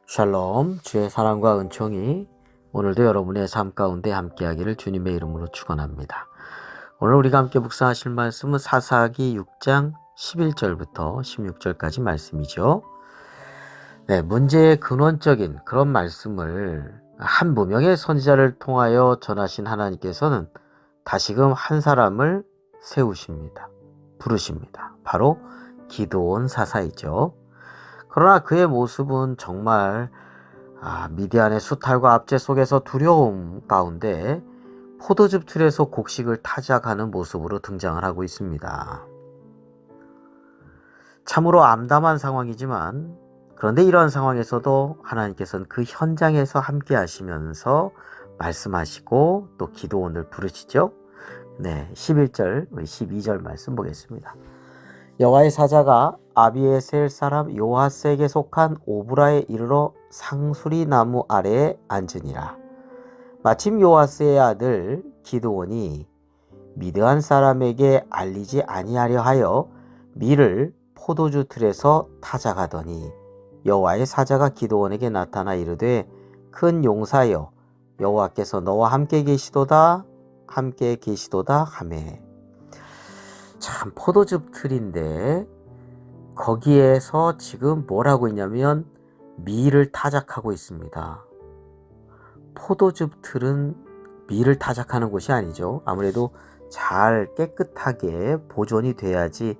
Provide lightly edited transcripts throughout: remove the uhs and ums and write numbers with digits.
샬롬, 주의 사랑과 은총이 오늘도 여러분의 삶 가운데 함께하기를 주님의 이름으로 축원합니다. 오늘 우리가 함께 묵상하실 말씀은 사사기 6장 11절부터 16절까지 말씀이죠. 문제의 근원적인 그런 말씀을 한 무명의 선지자를 통하여 전하신 하나님께서는 다시금 한 사람을 세우십니다. 부르십니다. 바로 기드온 사사이죠. 그러나 그의 모습은 정말 미디안의 수탈과 압제 속에서 두려움 가운데 포도즙 틀에서 곡식을 타작하는 모습으로 등장을 하고 있습니다. 참으로 암담한 상황이지만 그런데 이러한 상황에서도 하나님께서는 그 현장에서 함께 하시면서 말씀하시고 또 기도원을 부르시죠. 11절, 12절 말씀 보겠습니다. 여호와의 사자가 아비에셀 사람 요하스에게 속한 오브라에 이르러 상수리 나무 아래에 앉으니라. 마침 요하스의 아들 기드온이 미드안 사람에게 알리지 아니하려 하여 밀을 포도주 틀에서 타작하더니 여호와의 사자가 기드온에게 나타나 이르되 큰 용사여 여호와께서 너와 함께 계시도다 하매. 참 포도즙 틀인데 거기에서 지금 뭘 하고 있냐면 밀을 타작하고 있습니다. 포도즙 틀은 밀을 타작하는 곳이 아니죠. 아무래도 잘 깨끗하게 보존이 돼야지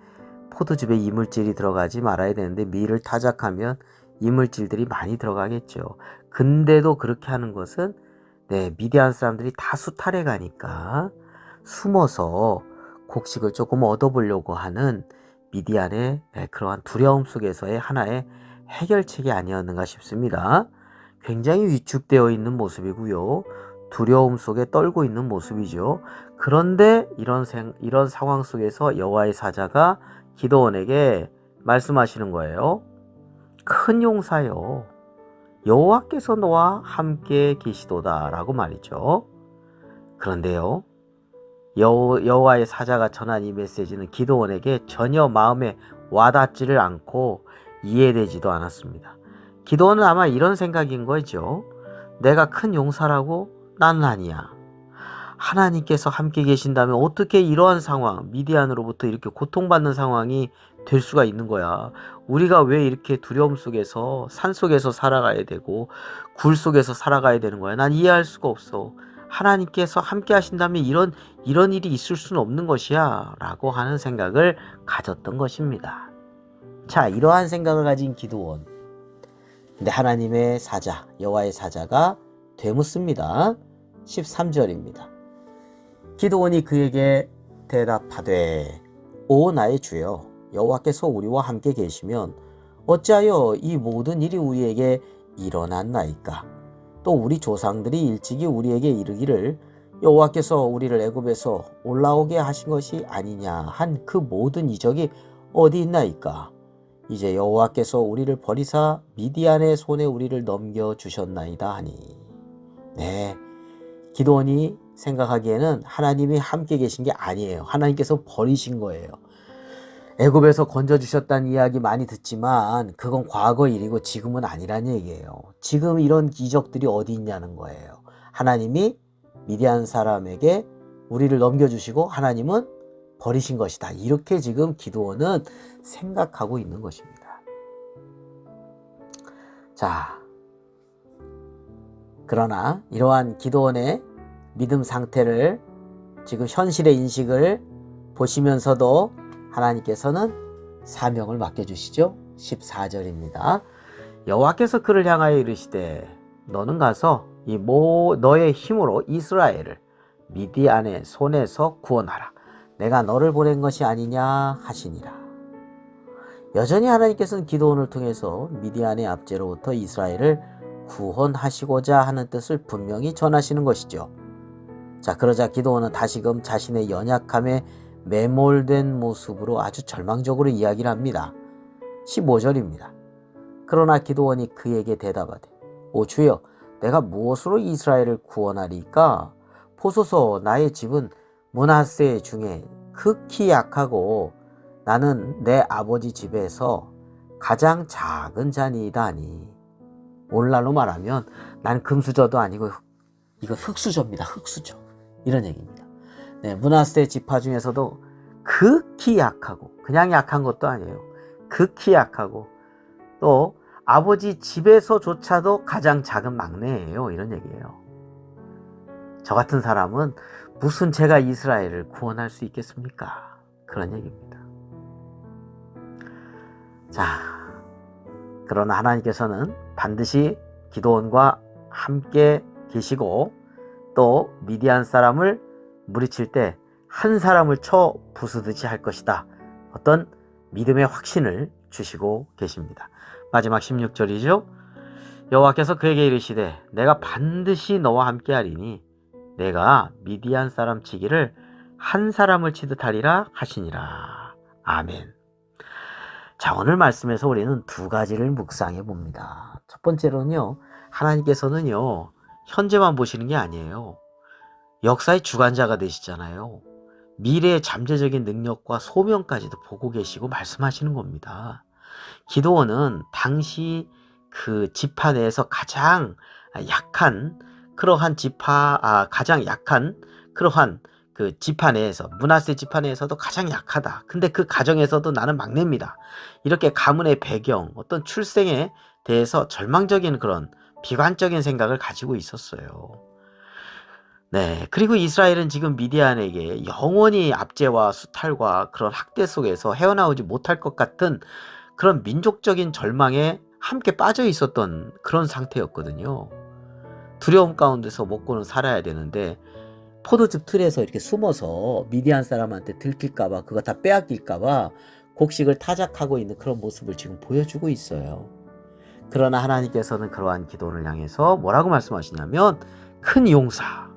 포도즙에 이물질이 들어가지 말아야 되는데 밀을 타작하면 이물질들이 많이 들어가겠죠. 근데도 그렇게 하는 것은 미디안 사람들이 다 수탈해 가니까 숨어서 곡식을 조금 얻어보려고 하는 미디안의 그러한 두려움 속에서의 하나의 해결책이 아니었는가 싶습니다. 굉장히 위축되어 있는 모습이고요. 두려움 속에 떨고 있는 모습이죠. 그런데 이런 상황 속에서 여호와의 사자가 기드온에게 말씀하시는 거예요. 큰 용사여 여호와께서 너와 함께 계시도다 라고 말이죠. 그런데요, 여호와의 사자가 전한 이 메시지는 기드온에게 전혀 마음에 와닿지를 않고 이해되지도 않았습니다. 기드온은 아마 이런 생각인 거죠. 내가 큰 용사라고? 나는 아니야. 하나님께서 함께 계신다면 어떻게 이러한 상황, 미디안으로부터 이렇게 고통받는 상황이 될 수가 있는 거야. 우리가 왜 이렇게 두려움 속에서 산 속에서 살아가야 되고 굴 속에서 살아가야 되는 거야. 난 이해할 수가 없어. 하나님께서 함께 하신다면 이런 일이 있을 수는 없는 것이야 라고 하는 생각을 가졌던 것입니다. 자, 이러한 생각을 가진 기드온, 근데 하나님의 사자, 여호와의 사자가 되묻습니다. 13절입니다. 기드온이 그에게 대답하되 오 나의 주여 여호와께서 우리와 함께 계시면 어찌하여 이 모든 일이 우리에게 일어났나이까? 또 우리 조상들이 일찍이 우리에게 이르기를 여호와께서 우리를 애굽에서 올라오게 하신 것이 아니냐 한 그 모든 이적이 어디 있나이까? 이제 여호와께서 우리를 버리사 미디안의 손에 우리를 넘겨주셨나이다 하니. 기드온이 생각하기에는 하나님이 함께 계신 게 아니에요. 하나님께서 버리신 거예요. 애굽에서 건져주셨다는 이야기 많이 듣지만 그건 과거 일이고 지금은 아니란 얘기예요. 지금 이런 기적들이 어디 있냐는 거예요. 하나님이 미디안 사람에게 우리를 넘겨주시고 하나님은 버리신 것이다. 이렇게 지금 기드온은 생각하고 있는 것입니다. 자, 그러나 이러한 기드온의 믿음 상태를 지금 현실의 인식을 보시면서도 하나님께서는 사명을 맡겨주시죠. 14절입니다. 여호와께서 그를 향하여 이르시되 너는 가서 너의 힘으로 이스라엘을 미디안의 손에서 구원하라. 내가 너를 보낸 것이 아니냐 하시니라. 여전히 하나님께서는 기드온을 통해서 미디안의 압제로부터 이스라엘을 구원하시고자 하는 뜻을 분명히 전하시는 것이죠. 자, 그러자 기드온은 다시금 자신의 연약함에 매몰된 모습으로 아주 절망적으로 이야기를 합니다. 15절입니다. 그러나 기드온이 그에게 대답하되 오 주여 내가 무엇으로 이스라엘을 구원하리까? 보소서 나의 집은 므낫세 중에 극히 약하고 나는 내 아버지 집에서 가장 작은 자니이다니. 오늘날로 말하면 난 금수저도 아니고 이거 흙수저입니다. 흙수저. 이런 얘기입니다. 네, 므낫세 지파 중에서도 극히 약하고, 그냥 약한 것도 아니에요. 극히 약하고, 또 아버지 집에서조차도 가장 작은 막내예요. 이런 얘기예요. 저 같은 사람은 무슨 제가 이스라엘을 구원할 수 있겠습니까? 그런 얘기입니다. 자, 그러나 하나님께서는 반드시 기드온과 함께 계시고, 또 미디안 사람을 무리칠 때 한 사람을 쳐 부수듯이 할 것이다. 어떤 믿음의 확신을 주시고 계십니다. 마지막 16절이죠. 여호와께서 그에게 이르시되 내가 반드시 너와 함께 하리니 내가 미디안 사람 치기를 한 사람을 치듯 하리라 하시니라. 아멘. 자, 오늘 말씀에서 우리는 두 가지를 묵상해 봅니다. 첫 번째로는요, 하나님께서는요, 현재만 보시는 게 아니에요. 역사의 주관자가 되시잖아요. 미래의 잠재적인 능력과 소명까지도 보고 계시고 말씀하시는 겁니다. 기드온은 당시 그 지파 내에서 가장 약한 그러한 가장 약한 그러한 그 지파 내에서, 므낫세 지파 내에서도 가장 약하다. 근데 그 가정에서도 나는 막내입니다. 이렇게 가문의 배경, 어떤 출생에 대해서 절망적인 그런 비관적인 생각을 가지고 있었어요. 네, 그리고 이스라엘은 지금 미디안에게 영원히 압제와 수탈과 그런 학대 속에서 헤어나오지 못할 것 같은 그런 민족적인 절망에 함께 빠져 있었던 그런 상태였거든요. 두려움 가운데서 먹고는 살아야 되는데 포도즙 틀에서 이렇게 숨어서 미디안 사람한테 들킬까봐, 그거 다 빼앗길까봐 곡식을 타작하고 있는 그런 모습을 지금 보여주고 있어요. 그러나 하나님께서는 그러한 기도를 향해서 뭐라고 말씀하시냐면 큰 용사,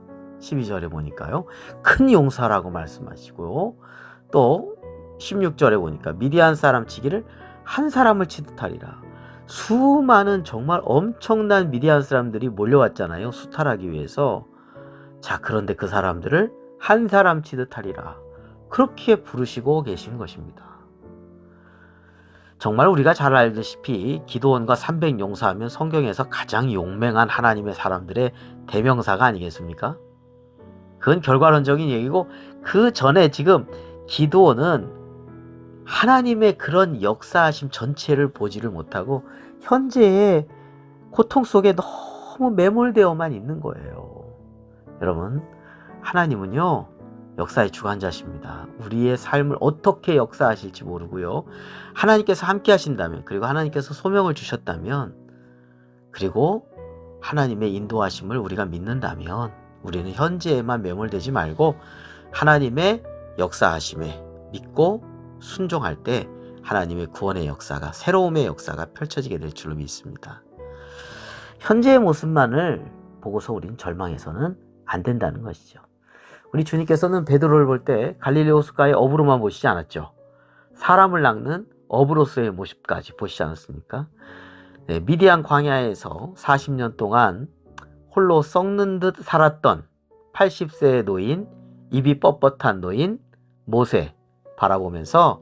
12절에 보니까요, 큰 용사라고 말씀하시고요, 또 16절에 보니까 미디안 사람 치기를 한 사람을 치듯 하리라. 수많은 정말 엄청난 미디안 사람들이 몰려왔잖아요, 수탈하기 위해서. 자, 그런데 그 사람들을 한 사람 치듯 하리라. 그렇게 부르시고 계신 것입니다. 정말 우리가 잘 알다시피 기드온과 300용사 하면 성경에서 가장 용맹한 하나님의 사람들의 대명사가 아니겠습니까? 그건 결과론적인 얘기고, 그 전에 지금 기드온은 하나님의 그런 역사하심 전체를 보지를 못하고 현재의 고통 속에 너무 매몰되어만 있는 거예요. 여러분, 하나님은요, 역사의 주관자십니다. 우리의 삶을 어떻게 역사하실지 모르고요, 하나님께서 함께 하신다면, 그리고 하나님께서 소명을 주셨다면, 그리고 하나님의 인도하심을 우리가 믿는다면 우리는 현재에만 매몰되지 말고 하나님의 역사하심에 믿고 순종할 때 하나님의 구원의 역사가, 새로움의 역사가 펼쳐지게 될 줄로 믿습니다. 현재의 모습만을 보고서 우린 절망해서는 안 된다는 것이죠. 우리 주님께서는 베드로를 볼 때 갈릴리 호숫가의 어부로만 보시지 않았죠. 사람을 낚는 어부로서의 모습까지 보시지 않았습니까? 네, 미디안 광야에서 40년 동안 홀로 썩는 듯 살았던 80세의 노인, 입이 뻣뻣한 노인 모세 바라보면서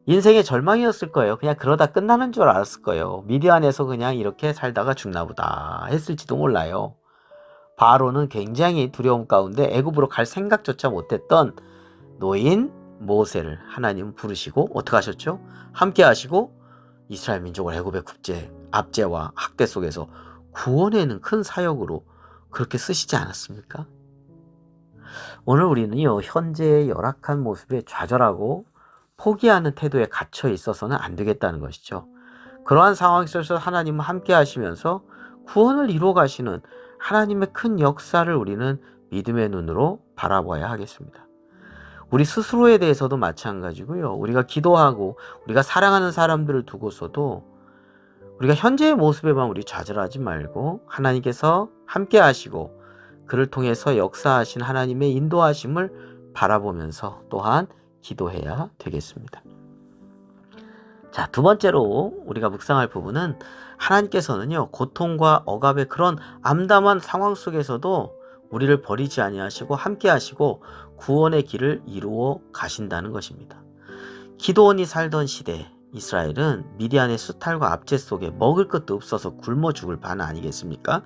인생의 절망이었을 거예요. 그냥 그러다 끝나는 줄 알았을 거예요. 미디안에서 그냥 이렇게 살다가 죽나 보다 했을지도 몰라요. 바로는 굉장히 두려움 가운데 애굽으로 갈 생각조차 못했던 노인 모세를 하나님은 부르시고 어떻게 하셨죠? 함께 하시고 이스라엘 민족을 애굽의 압제와 학대 속에서 구원해내는 큰 사역으로 그렇게 쓰시지 않았습니까? 오늘 우리는요, 현재의 열악한 모습에 좌절하고 포기하는 태도에 갇혀 있어서는 안 되겠다는 것이죠. 그러한 상황 속에서 하나님은 함께 하시면서 구원을 이루어 가시는 하나님의 큰 역사를 우리는 믿음의 눈으로 바라봐야 하겠습니다. 우리 스스로에 대해서도 마찬가지고요. 우리가 기도하고 우리가 사랑하는 사람들을 두고서도 우리가 현재의 모습에만 우리 좌절하지 말고 하나님께서 함께 하시고 그를 통해서 역사하신 하나님의 인도하심을 바라보면서 또한 기도해야 되겠습니다. 자, 두 번째로 우리가 묵상할 부분은 하나님께서는요, 고통과 억압의 그런 암담한 상황 속에서도 우리를 버리지 아니하시고 함께 하시고 구원의 길을 이루어 가신다는 것입니다. 기드온이 살던 시대, 이스라엘은 미디안의 수탈과 압제 속에 먹을 것도 없어서 굶어 죽을 판 아니겠습니까?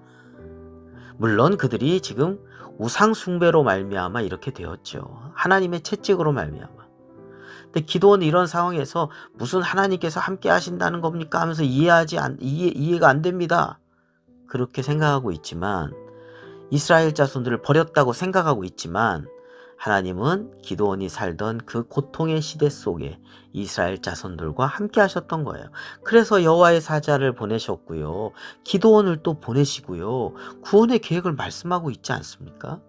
물론 그들이 지금 우상 숭배로 말미암아 이렇게 되었죠. 하나님의 채찍으로 말미암아. 근데 기도원은 이런 상황에서 무슨 하나님께서 함께 하신다는 겁니까 하면서 이해가 안 됩니다. 그렇게 생각하고 있지만, 이스라엘 자손들을 버렸다고 생각하고 있지만, 하나님은 기도원이 살던 그 고통의 시대 속에 이스라엘 자손들과 함께 하셨던 거예요. 그래서 여호와의 사자를 보내셨고요. 기도원을 또 보내시고요. 구원의 계획을 말씀하고 있지 않습니까?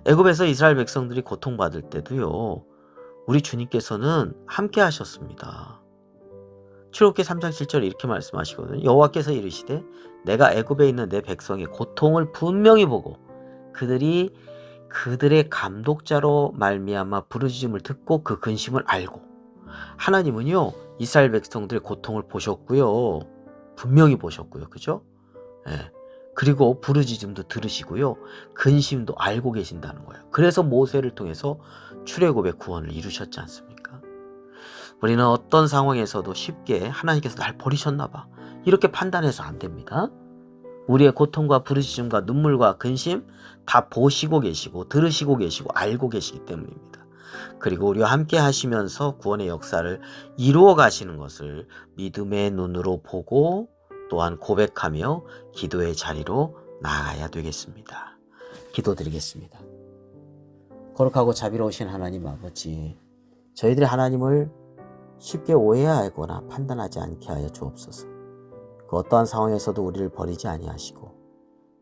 애굽에서 이스라엘 백성들이 고통받을 때도요. 우리 주님께서는 함께 하셨습니다. 출애굽기 3장 7절에 이렇게 말씀하시거든요. 여호와께서 이르시되 내가 애굽에 있는 내 백성의 고통을 분명히 보고 그들의 감독자로 말미암아 부르짖음을 듣고 그 근심을 알고. 하나님은요 이스라엘 백성들의 고통을 보셨고요. 분명히 보셨고요. 그죠? 예. 그리고 부르짖음도 들으시고요. 근심도 알고 계신다는 거예요. 그래서 모세를 통해서 출애굽의 구원을 이루셨지 않습니까? 우리는 어떤 상황에서도 쉽게 하나님께서 날 버리셨나 봐 이렇게 판단해서 안 됩니다. 우리의 고통과 부르짖음과 눈물과 근심 다 보시고 계시고 들으시고 계시고 알고 계시기 때문입니다. 그리고 우리와 함께 하시면서 구원의 역사를 이루어 가시는 것을 믿음의 눈으로 보고 또한 고백하며 기도의 자리로 나아가야 되겠습니다. 기도드리겠습니다. 거룩하고 자비로우신 하나님 아버지, 저희들이 하나님을 쉽게 오해하거나 판단하지 않게 하여 주옵소서. 그 어떠한 상황에서도 우리를 버리지 아니하시고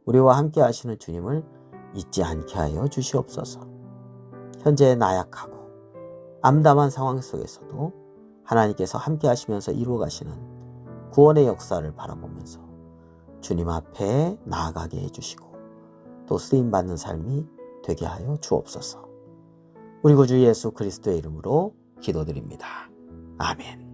우리와 함께 하시는 주님을 잊지 않게 하여 주시옵소서. 현재 나약하고 암담한 상황 속에서도 하나님께서 함께 하시면서 이루어 가시는 구원의 역사를 바라보면서 주님 앞에 나아가게 해주시고 또 쓰임받는 삶이 되게 하여 주옵소서. 우리 구주 예수 그리스도의 이름으로 기도드립니다. 아멘.